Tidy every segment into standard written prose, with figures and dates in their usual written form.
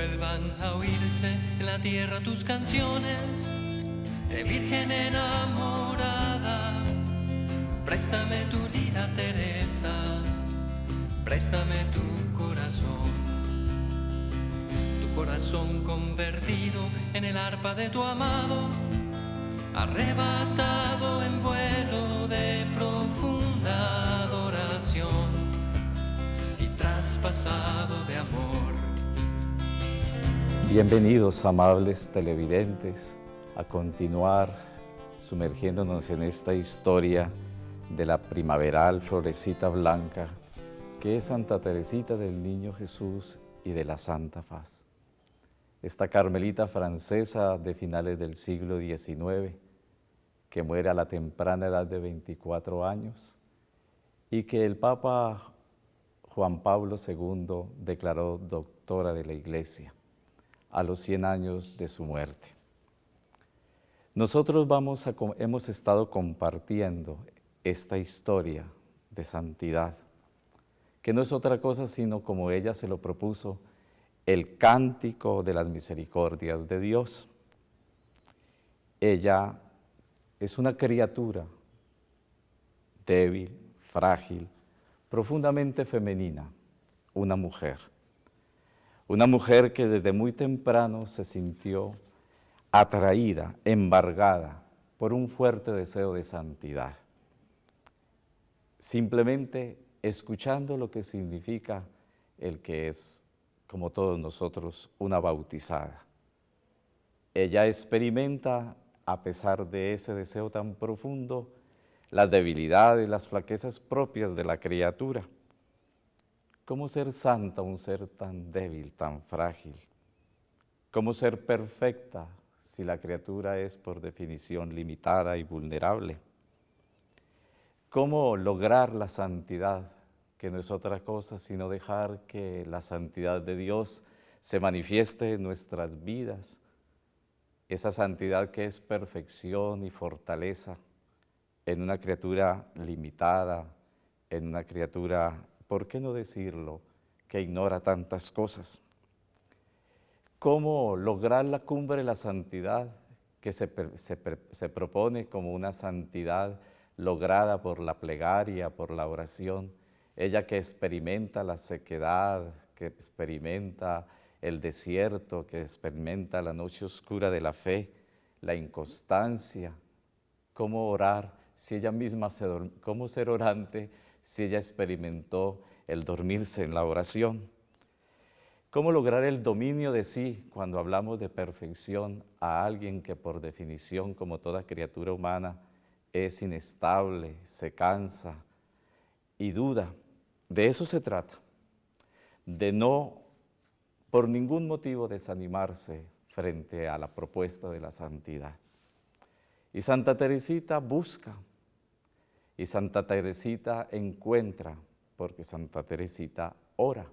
vuelvan a oírse en la tierra tus canciones de virgen enamorada. Préstame tu lira, Teresa, préstame tu corazón convertido en el arpa de tu amado, arrebatado en vuelo de profunda adoración y traspasado de amor. Bienvenidos, amables televidentes, a continuar sumergiéndonos en esta historia de la primaveral florecita blanca que es Santa Teresita del Niño Jesús y de la Santa Faz. Esta carmelita francesa de finales del siglo XIX, que muere a la temprana edad de 24 años y que el Papa Juan Pablo II declaró doctora de la Iglesia a los 100 años de su muerte. Nosotros hemos estado compartiendo esta historia de santidad, que no es otra cosa sino, como ella se lo propuso, el cántico de las misericordias de Dios. Ella es una criatura débil, frágil, profundamente femenina, una mujer que desde muy temprano se sintió atraída, embargada por un fuerte deseo de santidad. Simplemente escuchando lo que significa el que es, como todos nosotros, una bautizada. Ella experimenta, a pesar de ese deseo tan profundo, las debilidades, las flaquezas propias de la criatura. ¿Cómo ser santa, un ser tan débil, tan frágil? ¿Cómo ser perfecta si la criatura es por definición limitada y vulnerable? ¿Cómo lograr la santidad, que no es otra cosa sino dejar que la santidad de Dios se manifieste en nuestras vidas? Esa santidad que es perfección y fortaleza en una criatura limitada, en una criatura, ¿por qué no decirlo?, que ignora tantas cosas. ¿Cómo lograr la cumbre de la santidad que se propone como una santidad lograda por la plegaria, por la oración? Ella que experimenta la sequedad, que experimenta el desierto, que experimenta la noche oscura de la fe, la inconstancia. ¿Cómo orar si ella misma cómo ser orante si ella experimentó el dormirse en la oración? ¿Cómo lograr el dominio de sí cuando hablamos de perfección a alguien que por definición, como toda criatura humana, es inestable, se cansa y duda? De eso se trata, de no por ningún motivo desanimarse frente a la propuesta de la santidad. Y Santa Teresita busca, y Santa Teresita encuentra, porque Santa Teresita ora.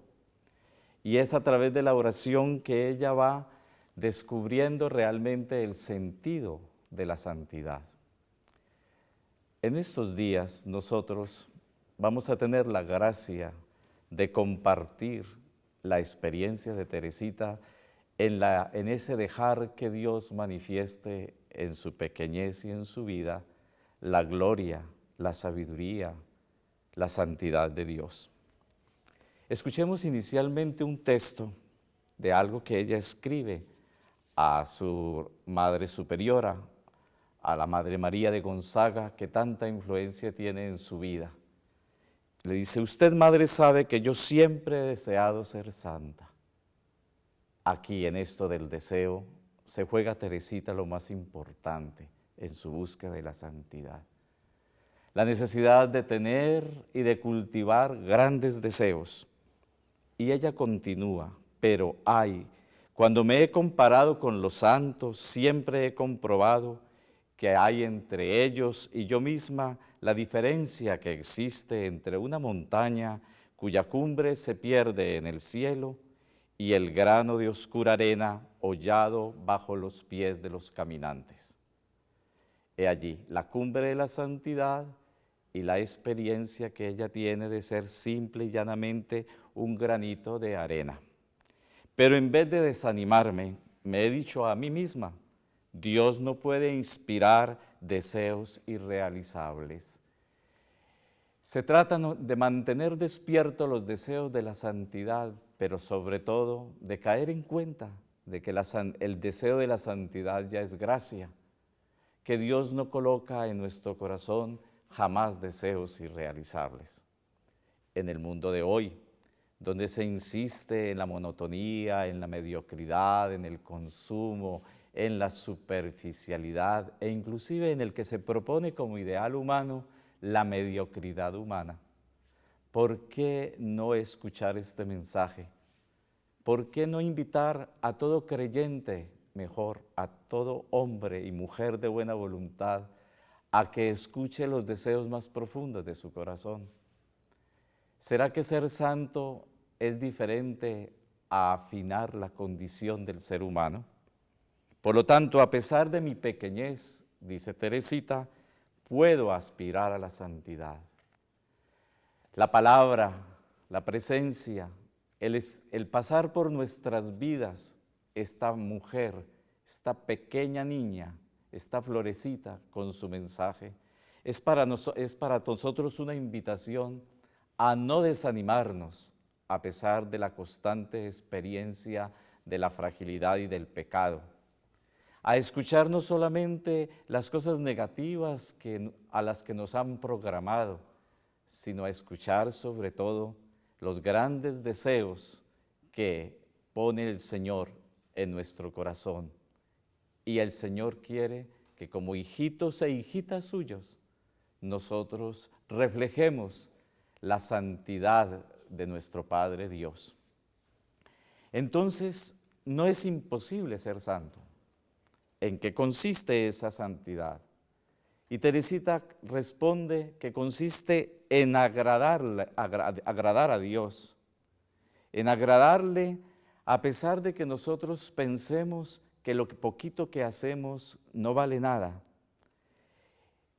Y es a través de la oración que ella va descubriendo realmente el sentido de la santidad. En estos días nosotros vamos a tener la gracia de compartir la experiencia de Teresita en ese dejar que Dios manifieste en su pequeñez y en su vida la gloria, la sabiduría, la santidad de Dios. Escuchemos inicialmente un texto de algo que ella escribe a su Madre Superiora, a la Madre María de Gonzaga, que tanta influencia tiene en su vida. Le dice: usted, Madre, sabe que yo siempre he deseado ser santa. Aquí, en esto del deseo, se juega Teresita lo más importante en su búsqueda de la santidad. La necesidad de tener y de cultivar grandes deseos. Y ella continúa: pero cuando me he comparado con los santos, siempre he comprobado que hay entre ellos y yo misma la diferencia que existe entre una montaña cuya cumbre se pierde en el cielo y el grano de oscura arena hollado bajo los pies de los caminantes. He allí la cumbre de la santidad y la experiencia que ella tiene de ser simple y llanamente un granito de arena. Pero en vez de desanimarme, me he dicho a mí misma, Dios no puede inspirar deseos irrealizables. Se trata de mantener despiertos los deseos de la santidad, pero sobre todo de caer en cuenta de que el deseo de la santidad ya es gracia, que Dios no coloca en nuestro corazón jamás deseos irrealizables. En el mundo de hoy, donde se insiste en la monotonía, en la mediocridad, en el consumo, en la superficialidad e inclusive en el que se propone como ideal humano la mediocridad humana. ¿Por qué no escuchar este mensaje? ¿Por qué no invitar a todo creyente, mejor, a todo hombre y mujer de buena voluntad, a que escuche los deseos más profundos de su corazón? ¿Será que ser santo es diferente a afinar la condición del ser humano? Por lo tanto, a pesar de mi pequeñez, dice Teresita, puedo aspirar a la santidad. La palabra, la presencia, el pasar por nuestras vidas, esta mujer, esta pequeña niña, esta florecita con su mensaje, es para nosotros una invitación a no desanimarnos a pesar de la constante experiencia de la fragilidad y del pecado, a escuchar no solamente las cosas negativas a las que nos han programado, sino a escuchar sobre todo los grandes deseos que pone el Señor en nuestro corazón. Y el Señor quiere que como hijitos e hijitas suyos, nosotros reflejemos la santidad de nuestro Padre Dios. Entonces, no es imposible ser santo. ¿En qué consiste esa santidad? Y Teresita responde que consiste en agradar a Dios, en agradarle a pesar de que nosotros pensemos que lo poquito que hacemos no vale nada.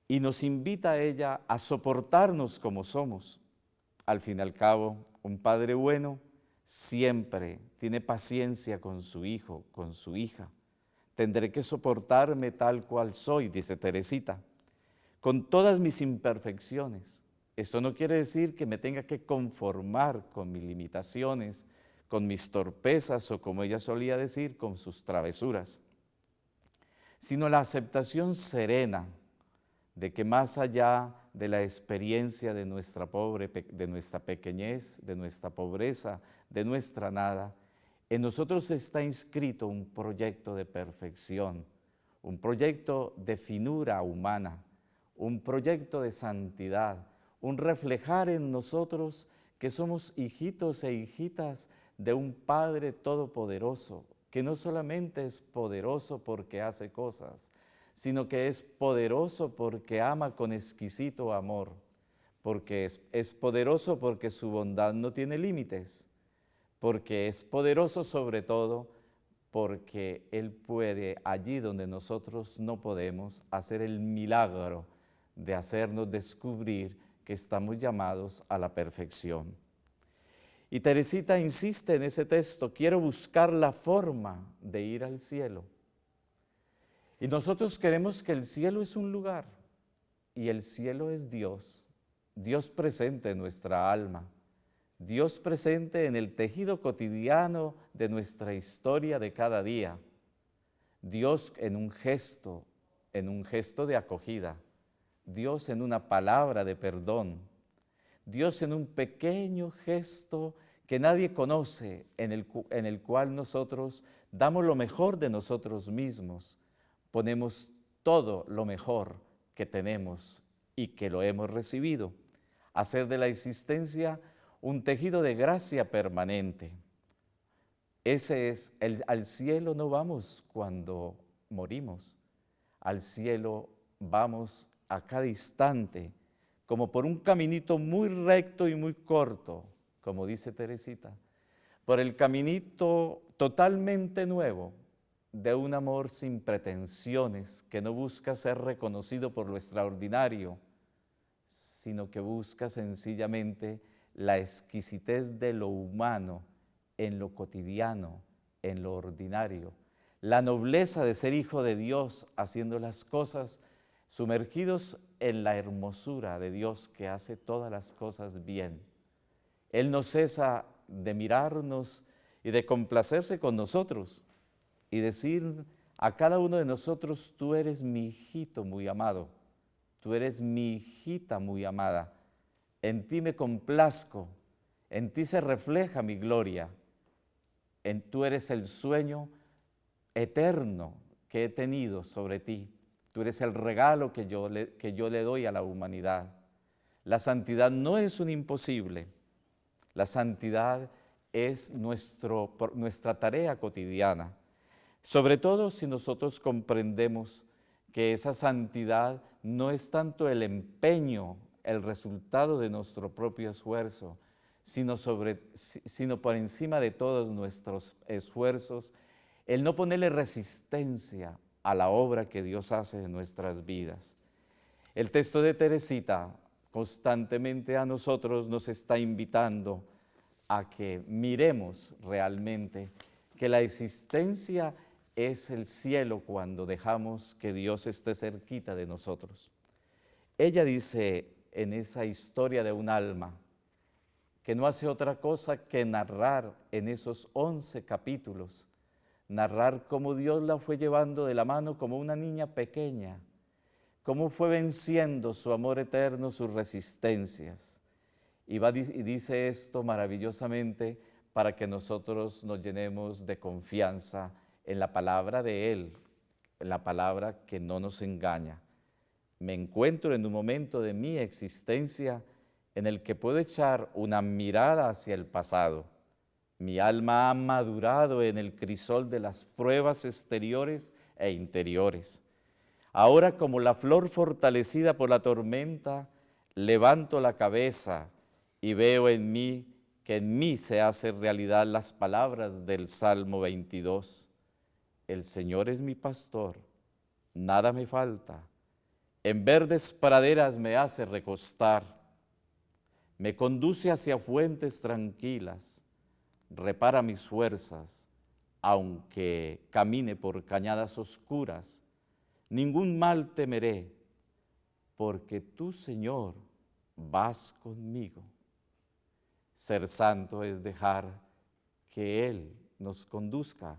Y nos invita a ella a soportarnos como somos. Al fin y al cabo, un padre bueno siempre tiene paciencia con su hijo, con su hija. Tendré que soportarme tal cual soy, dice Teresita, con todas mis imperfecciones. Esto no quiere decir que me tenga que conformar con mis limitaciones, con mis torpezas o, como ella solía decir, con sus travesuras, sino la aceptación serena de que más allá de la experiencia de nuestra pequeñez, de nuestra pobreza, de nuestra nada, en nosotros está inscrito un proyecto de perfección, un proyecto de finura humana, un proyecto de santidad, un reflejar en nosotros que somos hijitos e hijitas de un Padre todopoderoso, que no solamente es poderoso porque hace cosas, sino que es poderoso porque ama con exquisito amor, porque es poderoso porque su bondad no tiene límites, porque es poderoso sobre todo porque Él puede, allí donde nosotros no podemos, hacer el milagro de hacernos descubrir que estamos llamados a la perfección. Y Teresita insiste en ese texto, quiero buscar la forma de ir al cielo. Y nosotros queremos que el cielo es un lugar, y el cielo es Dios, Dios presente en nuestra alma, Dios presente en el tejido cotidiano de nuestra historia de cada día, Dios en un gesto de acogida, Dios en una palabra de perdón, Dios en un pequeño gesto que nadie conoce, en el cual nosotros damos lo mejor de nosotros mismos, ponemos todo lo mejor que tenemos y que lo hemos recibido, hacer de la existencia un tejido de gracia permanente. Al cielo no vamos cuando morimos, al cielo vamos a cada instante, como por un caminito muy recto y muy corto, como dice Teresita, por el caminito totalmente nuevo de un amor sin pretensiones, que no busca ser reconocido por lo extraordinario, sino que busca sencillamente la exquisitez de lo humano en lo cotidiano, en lo ordinario, la nobleza de ser hijo de Dios haciendo las cosas sumergidos en la hermosura de Dios que hace todas las cosas bien. Él no cesa de mirarnos y de complacerse con nosotros y decir a cada uno de nosotros: tú eres mi hijito muy amado, tú eres mi hijita muy amada, en ti me complazco, en ti se refleja mi gloria, tú eres el sueño eterno que he tenido sobre ti, tú eres el regalo que yo le doy a la humanidad. La santidad no es un imposible, la santidad es nuestra tarea cotidiana, sobre todo si nosotros comprendemos que esa santidad no es tanto el empeño, el resultado de nuestro propio esfuerzo, sino por encima de todos nuestros esfuerzos, el no ponerle resistencia a la obra que Dios hace en nuestras vidas. El texto de Teresita constantemente a nosotros nos está invitando a que miremos realmente que la existencia es el cielo cuando dejamos que Dios esté cerquita de nosotros. Ella dice en esa historia de un alma que no hace otra cosa que narrar en esos 11 capítulos, narrar cómo Dios la fue llevando de la mano como una niña pequeña, cómo fue venciendo su amor eterno, sus resistencias. Y dice esto maravillosamente para que nosotros nos llenemos de confianza en la palabra de Él, en la palabra que no nos engaña. Me encuentro en un momento de mi existencia en el que puedo echar una mirada hacia el pasado. Mi alma ha madurado en el crisol de las pruebas exteriores e interiores. Ahora, como la flor fortalecida por la tormenta, levanto la cabeza y veo en mí que en mí se hacen realidad las palabras del Salmo 22. El Señor es mi pastor, nada me falta. En verdes praderas me hace recostar, me conduce hacia fuentes tranquilas, repara mis fuerzas, aunque camine por cañadas oscuras, ningún mal temeré, porque tú, Señor, vas conmigo. Ser santo es dejar que Él nos conduzca,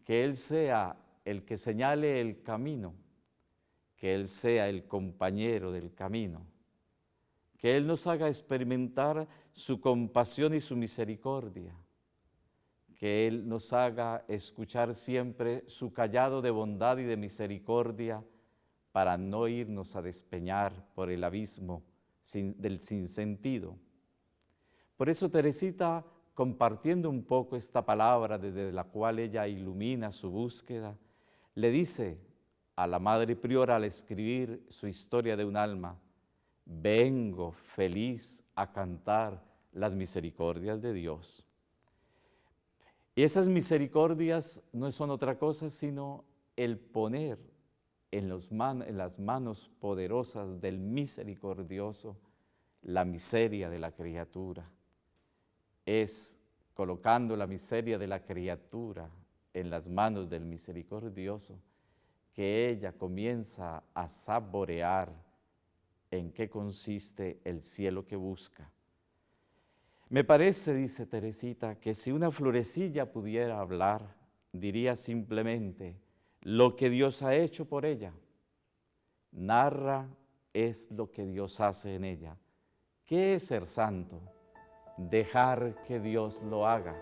que Él sea el que señale el camino, que Él sea el compañero del camino, que Él nos haga experimentar su compasión y su misericordia, que Él nos haga escuchar siempre su cayado de bondad y de misericordia para no irnos a despeñar por el abismo del sinsentido. Por eso Teresita, compartiendo un poco esta palabra desde la cual ella ilumina su búsqueda, le dice a la Madre Priora al escribir su historia de un alma: vengo feliz a cantar las misericordias de Dios. Y esas misericordias no son otra cosa sino el poner en las manos poderosas del misericordioso la miseria de la criatura. Es colocando la miseria de la criatura en las manos del misericordioso que ella comienza a saborear en qué consiste el cielo que busca. Me parece, dice Teresita, que si una florecilla pudiera hablar, diría simplemente lo que Dios ha hecho por ella. Narra es lo que Dios hace en ella. ¿Qué es ser santo? Dejar que Dios lo haga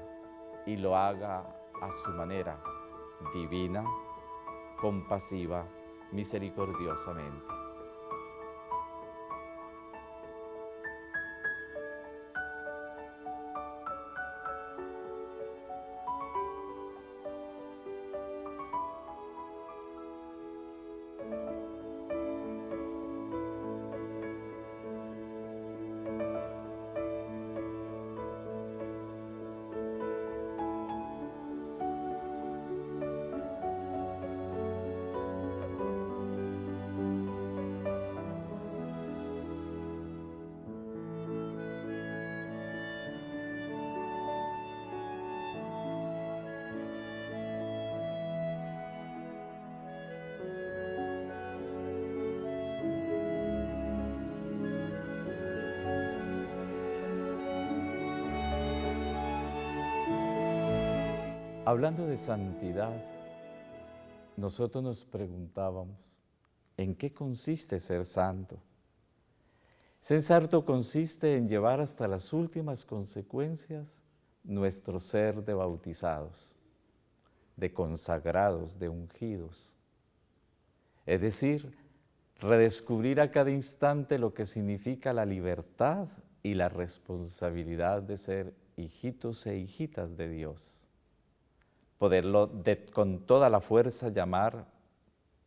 y lo haga a su manera, divina, compasiva, misericordiosamente. Hablando de santidad, nosotros nos preguntábamos, ¿en qué consiste ser santo? Ser santo consiste en llevar hasta las últimas consecuencias nuestro ser de bautizados, de consagrados, de ungidos. Es decir, redescubrir a cada instante lo que significa la libertad y la responsabilidad de ser hijitos e hijitas de Dios. Poderlo con toda la fuerza llamar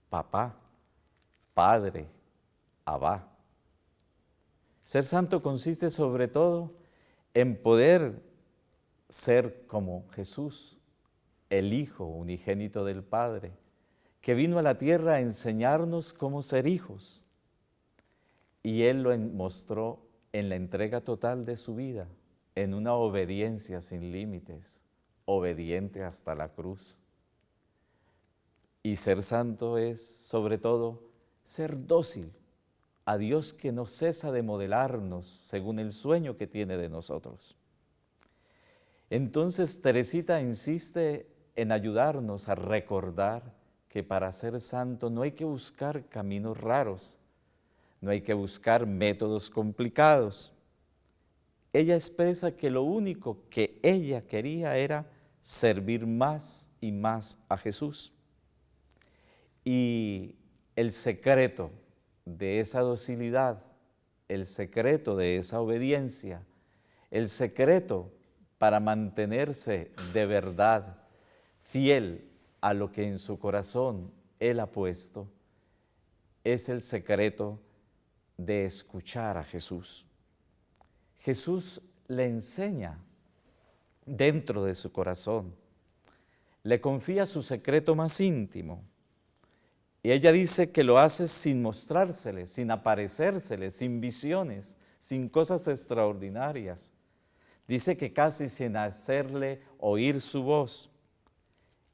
papá, padre, abba. Ser santo consiste sobre todo en poder ser como Jesús, el Hijo unigénito del Padre, que vino a la tierra a enseñarnos cómo ser hijos. Y Él lo mostró en la entrega total de su vida, en una obediencia sin límites, obediente hasta la cruz. Y ser santo es, sobre todo, ser dócil a Dios que no cesa de modelarnos según el sueño que tiene de nosotros. Entonces Teresita insiste en ayudarnos a recordar que para ser santo no hay que buscar caminos raros, no hay que buscar métodos complicados. Ella expresa que lo único que ella quería era servir más y más a Jesús. Y el secreto de esa docilidad, el secreto de esa obediencia, el secreto para mantenerse de verdad fiel a lo que en su corazón Él ha puesto, es el secreto de escuchar a Jesús. Jesús le enseña dentro de su corazón, le confía su secreto más íntimo. Y ella dice que lo hace sin mostrársele, sin aparecérsele, sin visiones, sin cosas extraordinarias. Dice que casi sin hacerle oír su voz.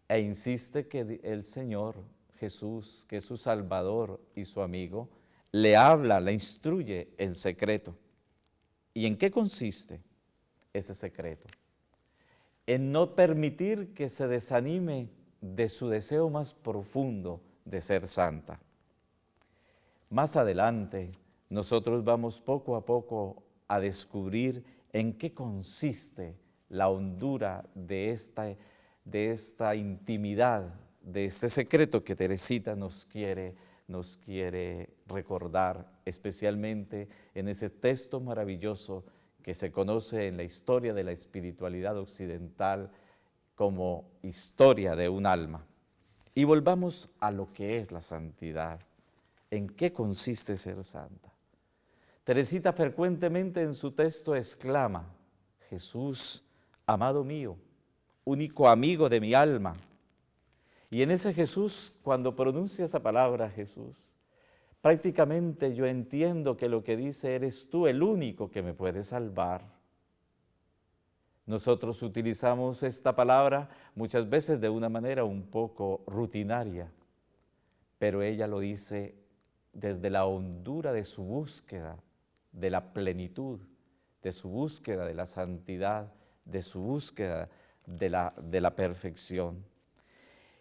E insiste que el Señor Jesús, que es su Salvador y su amigo, le habla, le instruye en secreto. ¿Y en qué consiste ese secreto? En no permitir que se desanime de su deseo más profundo de ser santa. Más adelante, nosotros vamos poco a poco a descubrir en qué consiste la hondura de esta intimidad, de este secreto que Teresita nos quiere recordar, especialmente en ese texto maravilloso que se conoce en la historia de la espiritualidad occidental como historia de un alma. Y volvamos a lo que es la santidad. ¿En qué consiste ser santa? Teresita frecuentemente en su texto exclama, Jesús, amado mío, único amigo de mi alma. Y en ese Jesús, cuando pronuncia esa palabra Jesús, prácticamente yo entiendo que lo que dice eres tú el único que me puede salvar. Nosotros utilizamos esta palabra muchas veces de una manera un poco rutinaria, pero ella lo dice desde la hondura de su búsqueda, de la plenitud, de su búsqueda de la santidad, de su búsqueda de la perfección.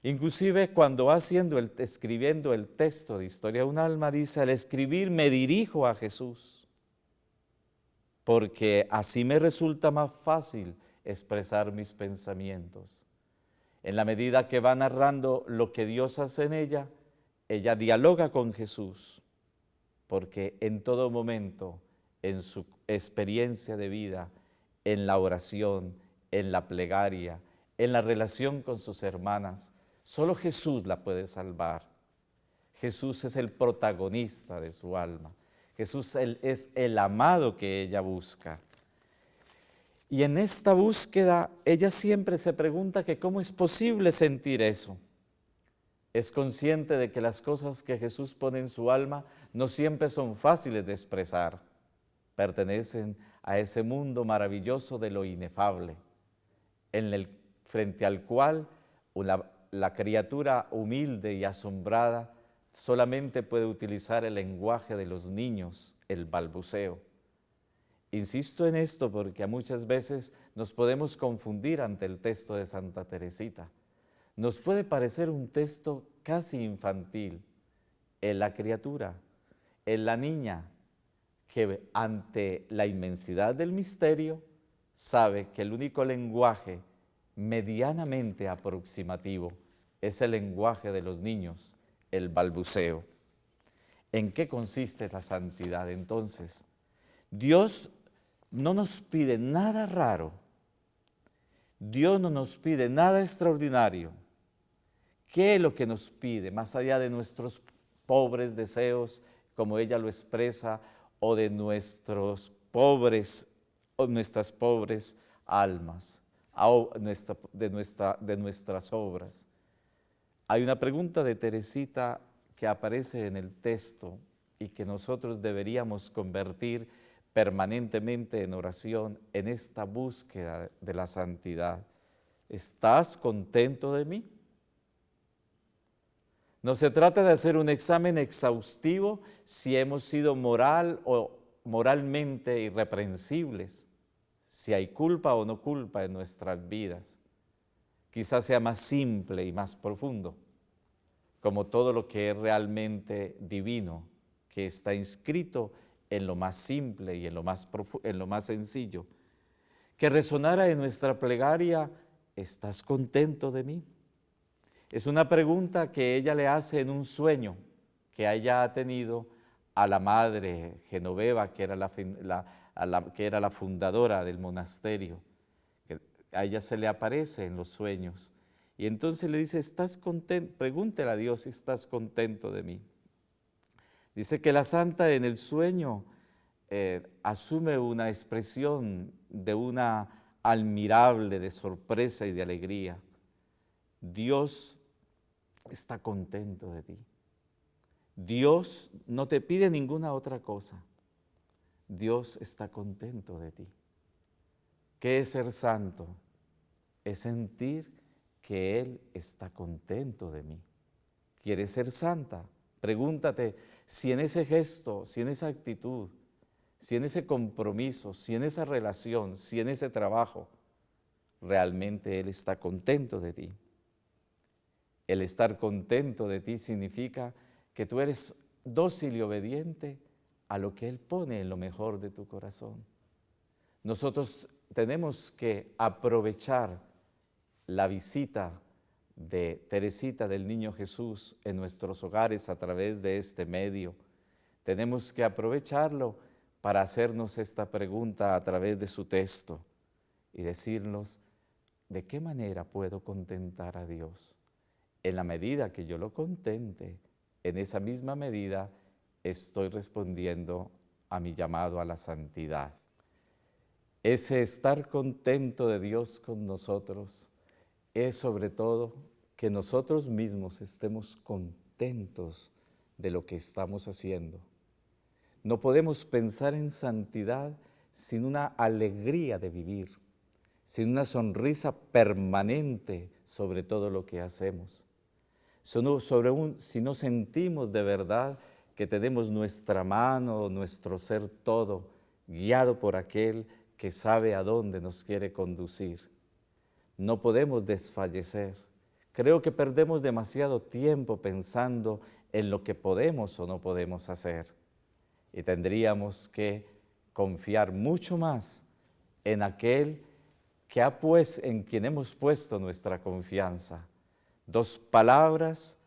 Inclusive cuando va escribiendo el texto de Historia de un alma, dice, al escribir me dirijo a Jesús, porque así me resulta más fácil expresar mis pensamientos. En la medida que va narrando lo que Dios hace en ella dialoga con Jesús, porque en todo momento, en su experiencia de vida, en la oración, en la plegaria, en la relación con sus hermanas, solo Jesús la puede salvar. Jesús es el protagonista de su alma. Jesús es el amado que ella busca. Y en esta búsqueda, ella siempre se pregunta que cómo es posible sentir eso. Es consciente de que las cosas que Jesús pone en su alma no siempre son fáciles de expresar. Pertenecen a ese mundo maravilloso de lo inefable, frente al cual la criatura humilde y asombrada solamente puede utilizar el lenguaje de los niños, el balbuceo. Insisto en esto porque muchas veces nos podemos confundir ante el texto de Santa Teresita. Nos puede parecer un texto casi infantil en la criatura, en la niña, que ante la inmensidad del misterio sabe que el único lenguaje medianamente aproximativo es el lenguaje de los niños, el balbuceo. ¿En qué consiste la santidad entonces? Dios no nos pide nada raro, Dios no nos pide nada extraordinario. ¿Qué es lo que nos pide, más allá de nuestros pobres deseos, como ella lo expresa, o de nuestras pobres almas, de nuestras obras? Hay una pregunta de Teresita que aparece en el texto y que nosotros deberíamos convertir permanentemente en oración en esta búsqueda de la santidad. ¿Estás contento de mí? No se trata de hacer un examen exhaustivo si hemos sido moral o moralmente irreprensibles, si hay culpa o no culpa en nuestras vidas. Quizás sea más simple y más profundo, como todo lo que es realmente divino, que está inscrito en lo más simple y en lo más sencillo. Que resonara en nuestra plegaria: ¿estás contento de mí? Es una pregunta que ella le hace en un sueño que ella ha tenido a la madre Genoveva, que era la fundadora del monasterio. A ella se le aparece en los sueños. Y entonces le dice: ¿estás contento? Pregúntale a Dios si estás contento de mí. Dice que la santa en el sueño asume una expresión de una admirable de sorpresa y de alegría. Dios está contento de ti. Dios no te pide ninguna otra cosa. Dios está contento de ti. ¿Qué es ser santo? Es sentir que Él está contento de mí. ¿Quieres ser santa? Pregúntate si en ese gesto, si en esa actitud, si en ese compromiso, si en esa relación, si en ese trabajo, realmente Él está contento de ti. El estar contento de ti significa que tú eres dócil y obediente a lo que Él pone en lo mejor de tu corazón. Nosotros tenemos que aprovechar la visita de Teresita del Niño Jesús en nuestros hogares a través de este medio. Tenemos que aprovecharlo para hacernos esta pregunta a través de su texto y decirnos: ¿de qué manera puedo contentar a Dios? En la medida que yo lo contente, en esa misma medida estoy respondiendo a mi llamado a la santidad. Ese estar contento de Dios con nosotros es sobre todo que nosotros mismos estemos contentos de lo que estamos haciendo. No podemos pensar en santidad sin una alegría de vivir, sin una sonrisa permanente sobre todo lo que hacemos. Si no sentimos de verdad que tenemos nuestra mano, nuestro ser todo, guiado por aquel que sabe a dónde nos quiere conducir. No podemos desfallecer. Creo que perdemos demasiado tiempo pensando en lo que podemos o no podemos hacer. Y tendríamos que confiar mucho más en aquel en quien hemos puesto nuestra confianza. Dos palabras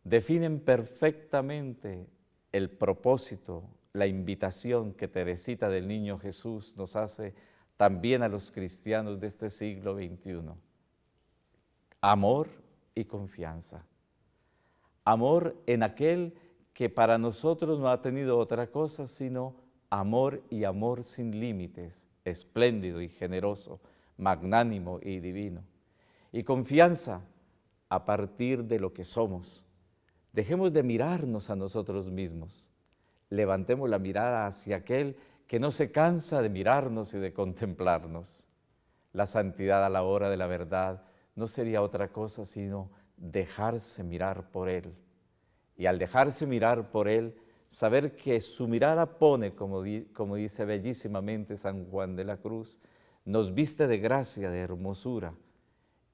definen perfectamente el propósito, la invitación que Teresita del Niño Jesús nos hace también a los cristianos de este siglo XXI. Amor y confianza. Amor en aquel que para nosotros no ha tenido otra cosa sino amor, y amor sin límites, espléndido y generoso, magnánimo y divino. Y confianza a partir de lo que somos. Dejemos de mirarnos a nosotros mismos. Levantemos la mirada hacia aquel que no se cansa de mirarnos y de contemplarnos. La santidad a la hora de la verdad no sería otra cosa sino dejarse mirar por Él. Y al dejarse mirar por Él, saber que su mirada pone, como dice bellísimamente San Juan de la Cruz, nos viste de gracia, de hermosura,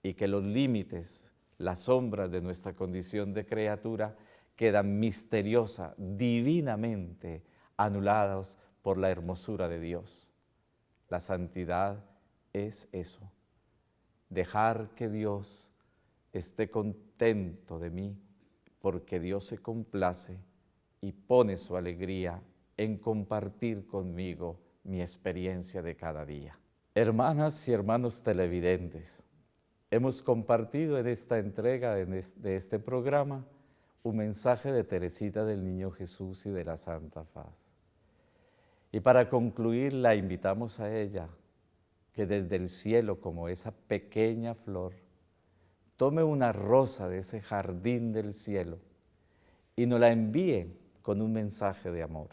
y que los límites, las sombras de nuestra condición de criatura quedan misteriosa, divinamente anuladas por la hermosura de Dios. La santidad es eso, dejar que Dios esté contento de mí, porque Dios se complace y pone su alegría en compartir conmigo mi experiencia de cada día. Hermanas y hermanos televidentes, hemos compartido en esta entrega de este programa un mensaje de Teresita del Niño Jesús y de la Santa Faz. Y para concluir, la invitamos a ella, que desde el cielo, como esa pequeña flor, tome una rosa de ese jardín del cielo y nos la envíe con un mensaje de amor.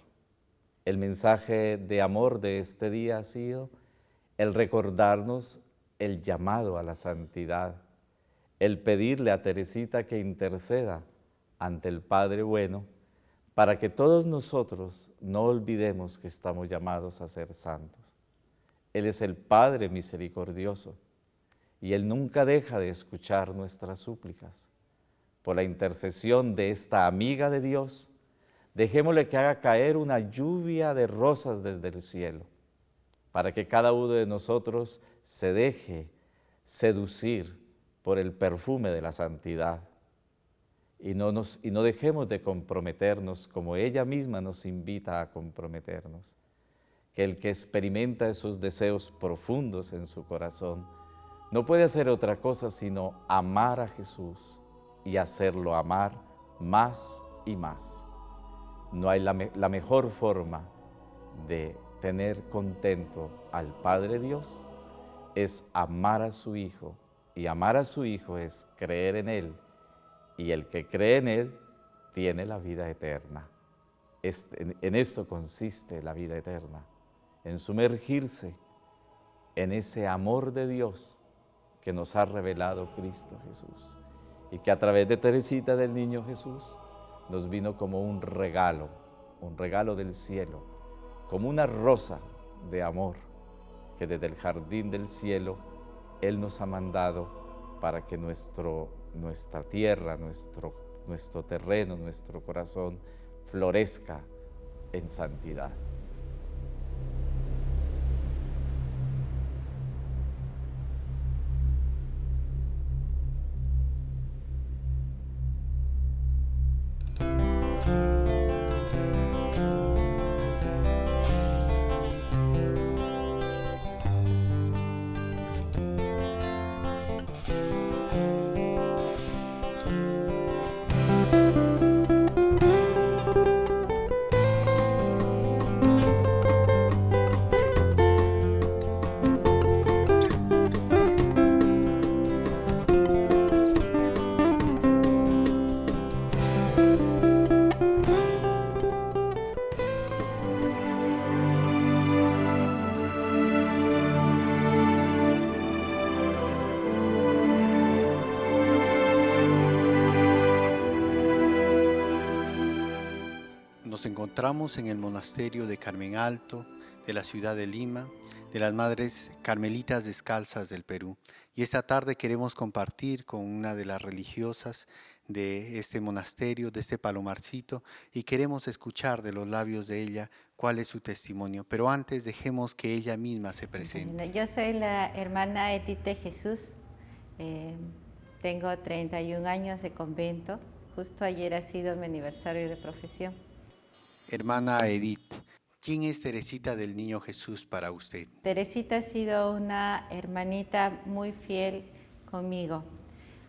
El mensaje de amor de este día ha sido el recordarnos el llamado a la santidad, el pedirle a Teresita que interceda ante el Padre bueno para que todos nosotros no olvidemos que estamos llamados a ser santos. Él es el Padre misericordioso y Él nunca deja de escuchar nuestras súplicas. Por la intercesión de esta amiga de Dios, dejémosle que haga caer una lluvia de rosas desde el cielo, para que cada uno de nosotros se deje seducir por el perfume de la santidad y no dejemos de comprometernos como ella misma nos invita a comprometernos. Que el que experimenta esos deseos profundos en su corazón no puede hacer otra cosa sino amar a Jesús y hacerlo amar más y más. No hay la mejor forma de tener contento al Padre Dios es amar a su Hijo, y amar a su Hijo es creer en Él, y el que cree en Él tiene la vida eterna. En esto consiste la vida eterna, en sumergirse en ese amor de Dios que nos ha revelado Cristo Jesús, y que a través de Teresita del Niño Jesús nos vino como un regalo del cielo, como una rosa de amor que desde el jardín del cielo Él nos ha mandado para que nuestra tierra, nuestro terreno, nuestro corazón florezca en santidad. Nos encontramos en el monasterio de Carmen Alto, de la ciudad de Lima, de las Madres Carmelitas Descalzas del Perú. Y esta tarde queremos compartir con una de las religiosas de este monasterio, de este Palomarcito, y queremos escuchar de los labios de ella cuál es su testimonio. Pero antes dejemos que ella misma se presente. Yo soy la hermana Edith de Jesús, tengo 31 años de convento, justo ayer ha sido mi aniversario de profesión. Hermana Edith, ¿quién es Teresita del Niño Jesús para usted? Teresita ha sido una hermanita muy fiel conmigo.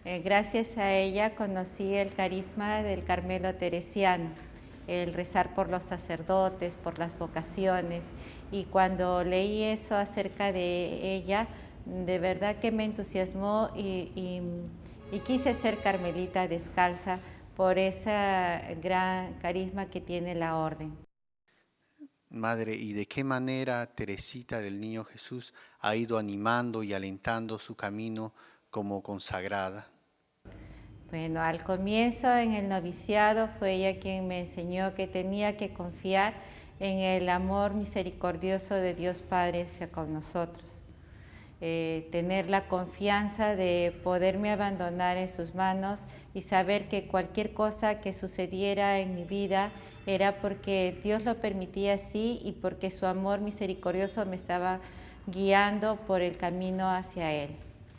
Gracias a ella conocí el carisma del Carmelo teresiano, el rezar por los sacerdotes, por las vocaciones, y cuando leí eso acerca de ella, de verdad que me entusiasmó y quise ser carmelita descalza por ese gran carisma que tiene la orden. Madre, ¿y de qué manera Teresita del Niño Jesús ha ido animando y alentando su camino como consagrada? Bueno, al comienzo en el noviciado fue ella quien me enseñó que tenía que confiar en el amor misericordioso de Dios Padre hacia con nosotros. Tener la confianza de poderme abandonar en sus manos y saber que cualquier cosa que sucediera en mi vida era porque Dios lo permitía así y porque su amor misericordioso me estaba guiando por el camino hacia Él.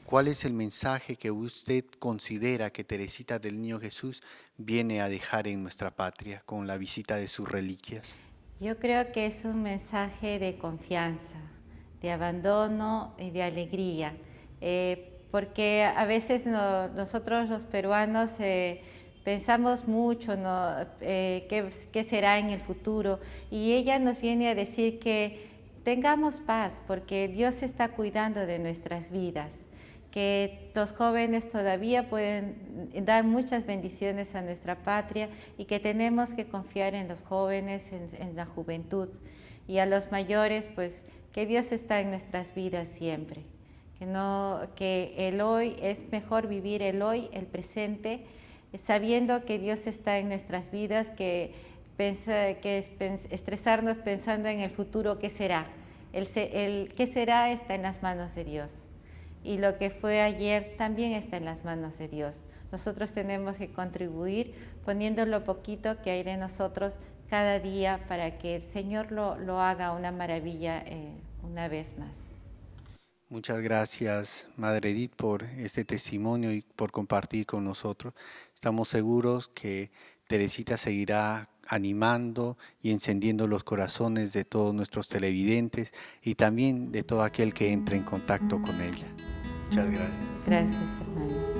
¿Cuál es el mensaje que usted considera que Teresita del Niño Jesús viene a dejar en nuestra patria con la visita de sus reliquias? Yo creo que es un mensaje de confianza, de abandono y de alegría, porque a veces nosotros los peruanos pensamos mucho, ¿no? ¿Qué será en el futuro? Y ella nos viene a decir que tengamos paz, porque Dios está cuidando de nuestras vidas, que los jóvenes todavía pueden dar muchas bendiciones a nuestra patria y que tenemos que confiar en los jóvenes, en la juventud, y a los mayores, pues que Dios está en nuestras vidas siempre, que el hoy es mejor vivir el hoy, el presente, sabiendo que Dios está en nuestras vidas, que estresarnos pensando en el futuro, ¿qué será? El qué será está en las manos de Dios. Y lo que fue ayer también está en las manos de Dios. Nosotros tenemos que contribuir poniendo lo poquito que hay de nosotros cada día para que el Señor lo haga una maravilla una vez más. Muchas gracias, Madre Edith, por este testimonio y por compartir con nosotros. Estamos seguros que Teresita seguirá animando y encendiendo los corazones de todos nuestros televidentes y también de todo aquel que entre en contacto con ella. Muchas gracias. Gracias, hermano.